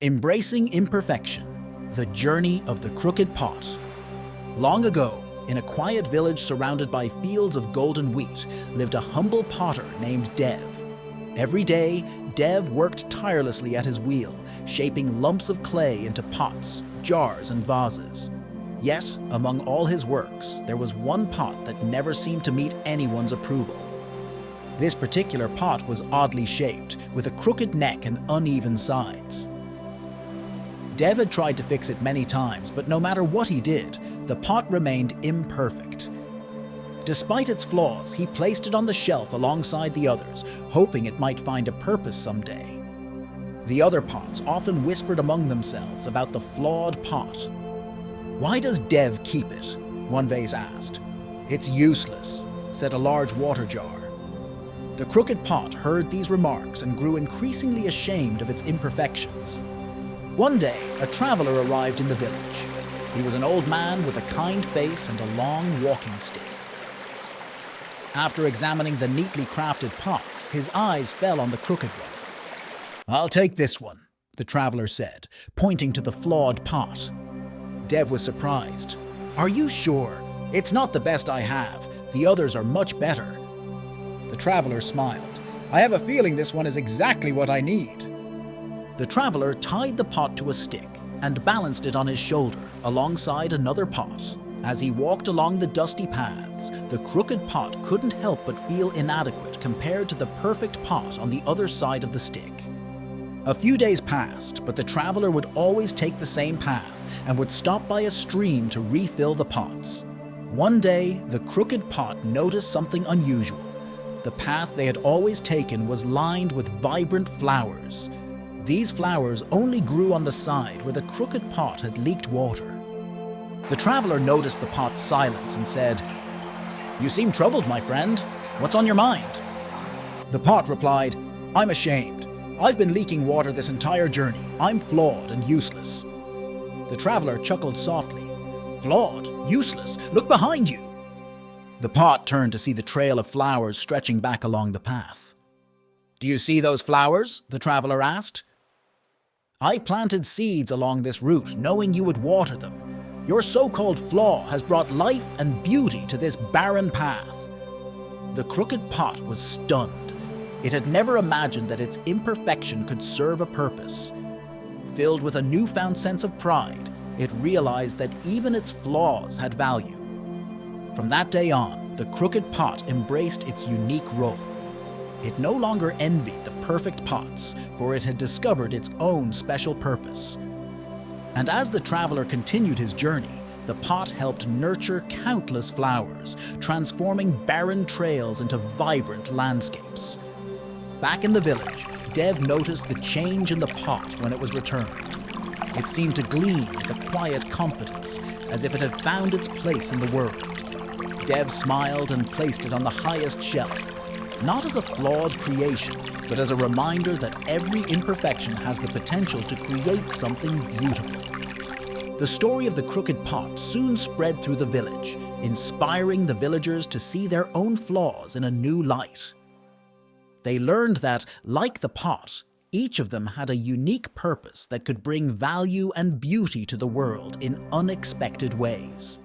Embracing Imperfection, the journey of the crooked pot. Long ago, in a quiet village surrounded by fields of golden wheat, lived a humble potter named Dev. Every day, Dev worked tirelessly at his wheel, shaping lumps of clay into pots, jars, and vases. Yet, among all his works, there was one pot that never seemed to meet anyone's approval. This particular pot was oddly shaped, with a crooked neck and uneven sides. Dev had tried to fix it many times, but no matter what he did, the pot remained imperfect. Despite its flaws, he placed it on the shelf alongside the others, hoping it might find a purpose someday. The other pots often whispered among themselves about the flawed pot. "Why does Dev keep it?" one vase asked. "It's useless," said a large water jar. The crooked pot heard these remarks and grew increasingly ashamed of its imperfections. One day, a traveler arrived in the village. He was an old man with a kind face and a long walking stick. After examining the neatly crafted pots, his eyes fell on the crooked one. "I'll take this one," the traveler said, pointing to the flawed pot. Dev was surprised. "Are you sure? It's not the best I have. The others are much better." The traveler smiled. "I have a feeling this one is exactly what I need." The traveler tied the pot to a stick and balanced it on his shoulder alongside another pot. As he walked along the dusty paths, the crooked pot couldn't help but feel inadequate compared to the perfect pot on the other side of the stick. A few days passed, but the traveler would always take the same path and would stop by a stream to refill the pots. One day, the crooked pot noticed something unusual. The path they had always taken was lined with vibrant flowers. These flowers only grew on the side where the crooked pot had leaked water. The traveler noticed the pot's silence and said, "You seem troubled, my friend. What's on your mind?" The pot replied, "I'm ashamed. I've been leaking water this entire journey. I'm flawed and useless." The traveler chuckled softly. "Flawed? Useless? Look behind you." The pot turned to see the trail of flowers stretching back along the path. "Do you see those flowers?" the traveler asked. "I planted seeds along this route, knowing you would water them. Your so-called flaw has brought life and beauty to this barren path." The crooked pot was stunned. It had never imagined that its imperfection could serve a purpose. Filled with a newfound sense of pride, it realized that even its flaws had value. From that day on, the crooked pot embraced its unique role. It no longer envied the perfect pots, for it had discovered its own special purpose. And as the traveler continued his journey, the pot helped nurture countless flowers, transforming barren trails into vibrant landscapes. Back in the village, Dev noticed the change in the pot when it was returned. It seemed to gleam with a quiet confidence, as if it had found its place in the world. Dev smiled and placed it on the highest shelf, not as a flawed creation, but as a reminder that every imperfection has the potential to create something beautiful. The story of the crooked pot soon spread through the village, inspiring the villagers to see their own flaws in a new light. They learned that, like the pot, each of them had a unique purpose that could bring value and beauty to the world in unexpected ways.